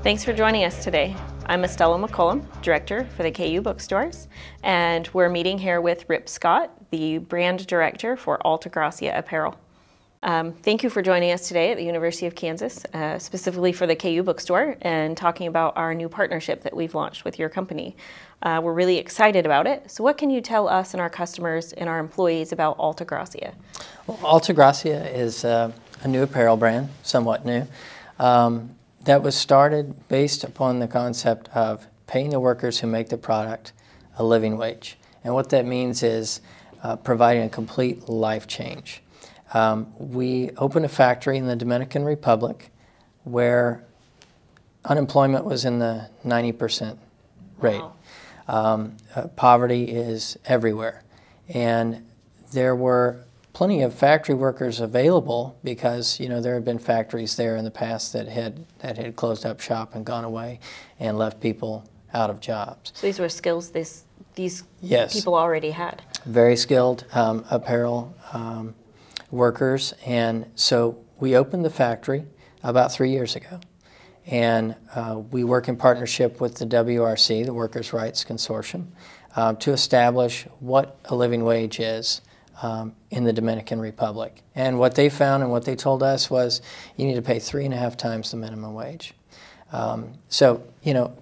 Thanks for joining us today. I'm Estella McCollum, Director for the KU Bookstores, and we're meeting here with Ripp Scott, the Brand Director for Alta Gracia Apparel. Thank you for joining us today at the University of Kansas, specifically for the KU Bookstore, and talking about our new partnership that we've launched with your company. We're really excited about it. So what can you tell us and our customers and our employees about Alta Gracia? Well, Alta Gracia is a new apparel brand, somewhat new, that was started based upon the concept of paying the workers who make the product a living wage. And what that means is providing a complete life change. We opened a factory in the Dominican Republic where unemployment was in the 90% rate. Wow. Poverty is everywhere. And there were plenty of factory workers available because, you know, there had been factories there in the past that had closed up shop and gone away and left people out of jobs. So these were skills these yes. people already had. Very skilled apparel workers, and so we opened the factory about 3 years ago, and we work in partnership with the WRC, the Workers' Rights Consortium, to establish what a living wage is in the Dominican Republic. And what they found and what they told us was you need to pay 3.5 times the minimum wage. So, you know,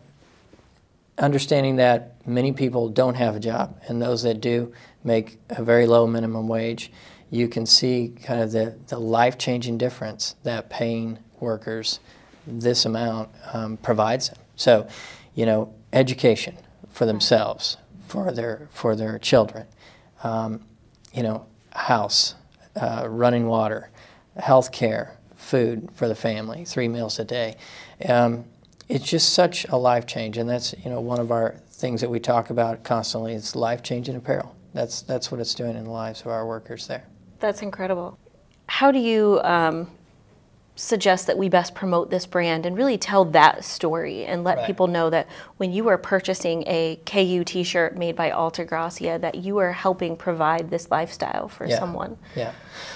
understanding that many people don't have a job, and those that do make a very low minimum wage, you can see kind of the life-changing difference that paying workers this amount provides them. So, you know, education for themselves, for their children, you know, house, running water, health care, food for the family, 3 meals a day. It's just such a life change, and that's, you know, one of our things that we talk about constantly. It's life-changing apparel. That's what it's doing in the lives of our workers there. That's incredible. How do you suggest that we best promote this brand and really tell that story and let people know that when you are purchasing a KU t-shirt made by Alta Gracia, that you are helping provide this lifestyle for someone? Yeah.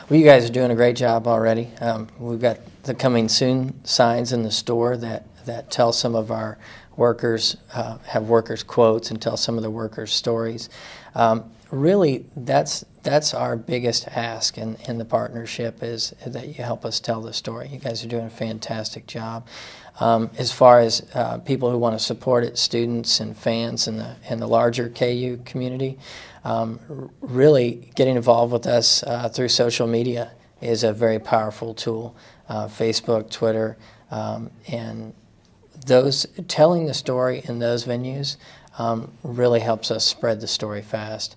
Well, you guys are doing a great job already. We've got the coming soon signs in the store that tell some of our workers, have workers' quotes and tell some of the workers' stories. Really, that's our biggest ask in the partnership, is that you help us tell the story. You guys are doing a fantastic job. As far as people who want to support it, students and fans in the larger KU community, really getting involved with us through social media is a very powerful tool. Facebook, Twitter, and those telling the story in those venues really helps us spread the story fast.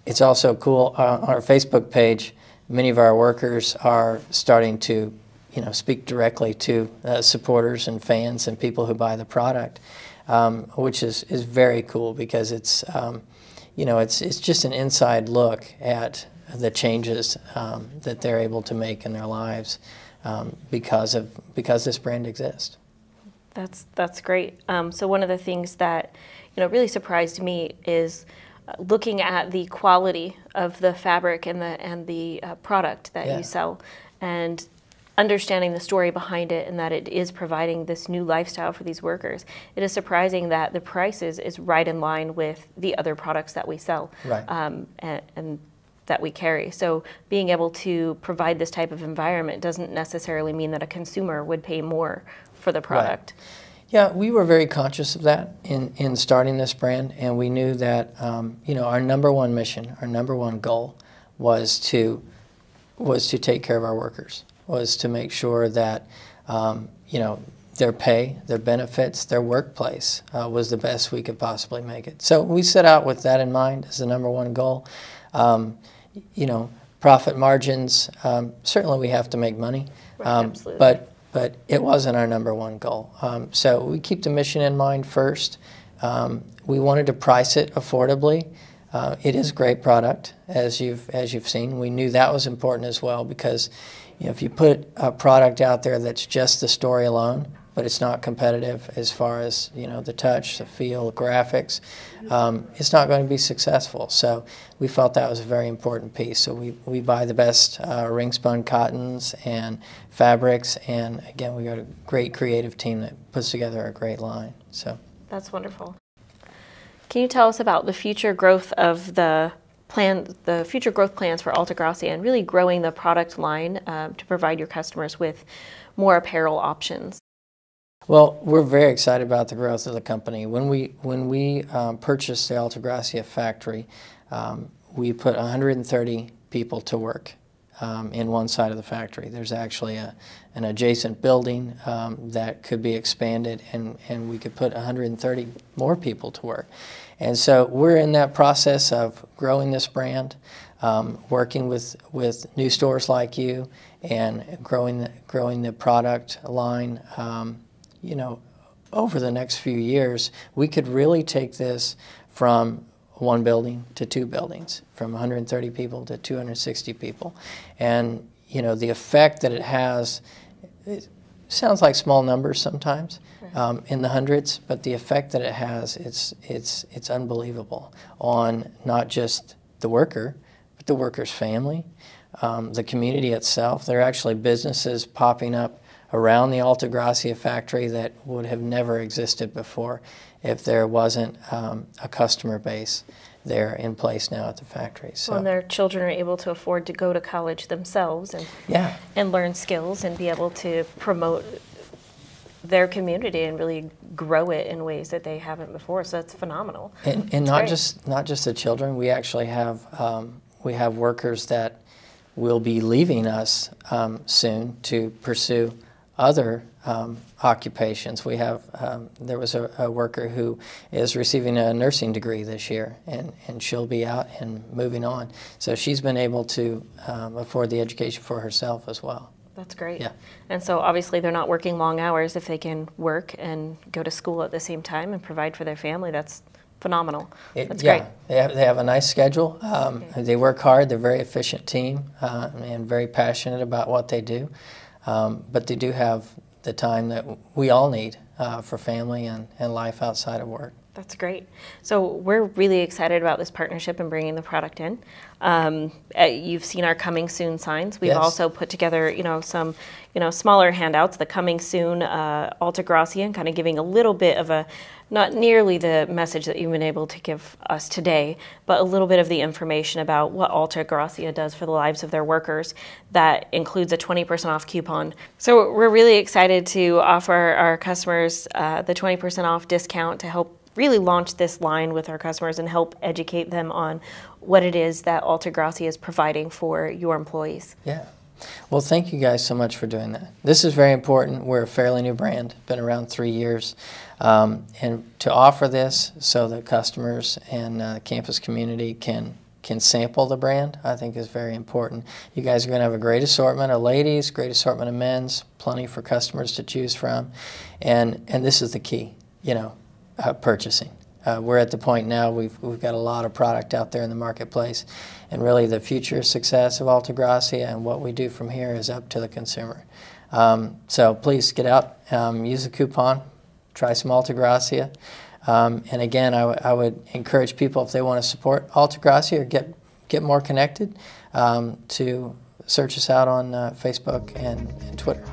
It's also cool, on our Facebook page, many of our workers are starting to, you know, speak directly to supporters and fans and people who buy the product, which is very cool, because it's, you know, it's just an inside look at the changes that they're able to make in their lives because this brand exists. That's great. So one of the things that, you know, really surprised me is looking at the quality of the fabric and the product that you sell, and understanding the story behind it, and that it is providing this new lifestyle for these workers. It is surprising that the price is right in line with the other products that we sell, and that we carry. So being able to provide this type of environment doesn't necessarily mean that a consumer would pay more for the product. Right. Yeah, we were very conscious of that in starting this brand, and we knew that you know, our number one mission, our number one goal was to take care of our workers, was to make sure that you know, their pay, their benefits, their workplace was the best we could possibly make it. So we set out with that in mind as the number one goal. You know, profit margins, certainly we have to make money, but it wasn't our number one goal. So we keep the mission in mind first. We wanted to price it affordably. It is a great product, as you've seen. We knew that was important as well, because, you know, if you put a product out there that's just the story alone, but it's not competitive as far as, you know, the touch, the feel, the graphics. It's not going to be successful. So we felt that was a very important piece. So we buy the best ring spun cottons and fabrics, and again, we got a great creative team that puts together a great line. So that's wonderful. Can you tell us about the future growth of the future growth plans for Alta Gracia and really growing the product line to provide your customers with more apparel options? Well, we're very excited about the growth of the company. When we purchased the Alta Gracia factory, we put 130 people to work in one side of the factory. There's actually an adjacent building that could be expanded, and we could put 130 more people to work. And so we're in that process of growing this brand, working with new stores like you, and growing the product line. You know, over the next few years, we could really take this from one building to 2 buildings, from 130 people to 260 people. And, you know, the effect that it has, it sounds like small numbers sometimes, in the hundreds, but the effect that it has, it's unbelievable on not just the worker, but the worker's family, the community itself. There are actually businesses popping up around the Alta Gracia factory that would have never existed before if there wasn't a customer base there in place now at the factory. So, well, and their children are able to afford to go to college themselves and learn skills and be able to promote their community and really grow it in ways that they haven't before. So that's phenomenal. And not just the children. We actually have workers that will be leaving us soon to pursue other occupations. We have, there was a worker who is receiving a nursing degree this year, and she'll be out and moving on. So she's been able to afford the education for herself as well. That's great. Yeah. And so obviously they're not working long hours if they can work and go to school at the same time and provide for their family. That's phenomenal. That's great. They have a nice schedule. They work hard. They're a very efficient team and very passionate about what they do. But they do have the time that we all need for family and life outside of work. That's great. So we're really excited about this partnership and bringing the product in. You've seen our coming soon signs. We've also put together, some, smaller handouts, the coming soon Alta Gracia, and kind of giving a little bit of not nearly the message that you've been able to give us today, but a little bit of the information about what Alta Gracia does for the lives of their workers. That includes a 20% off coupon. So we're really excited to offer our customers the 20% off discount to help really launch this line with our customers and help educate them on what it is that Alta Gracia is providing for your employees. Yeah. Well, thank you guys so much for doing that. This is very important. We're a fairly new brand, been around 3 years. And to offer this so that customers and the campus community can sample the brand, I think is very important. You guys are going to have a great assortment of ladies, great assortment of men's, plenty for customers to choose from. And this is the key, purchasing. We're at the point now we've got a lot of product out there in the marketplace, and really the future success of Alta Gracia and what we do from here is up to the consumer. So please get out, use the coupon, try some Alta Gracia, and again I would encourage people, if they want to support Alta Gracia or get more connected, to search us out on Facebook and Twitter.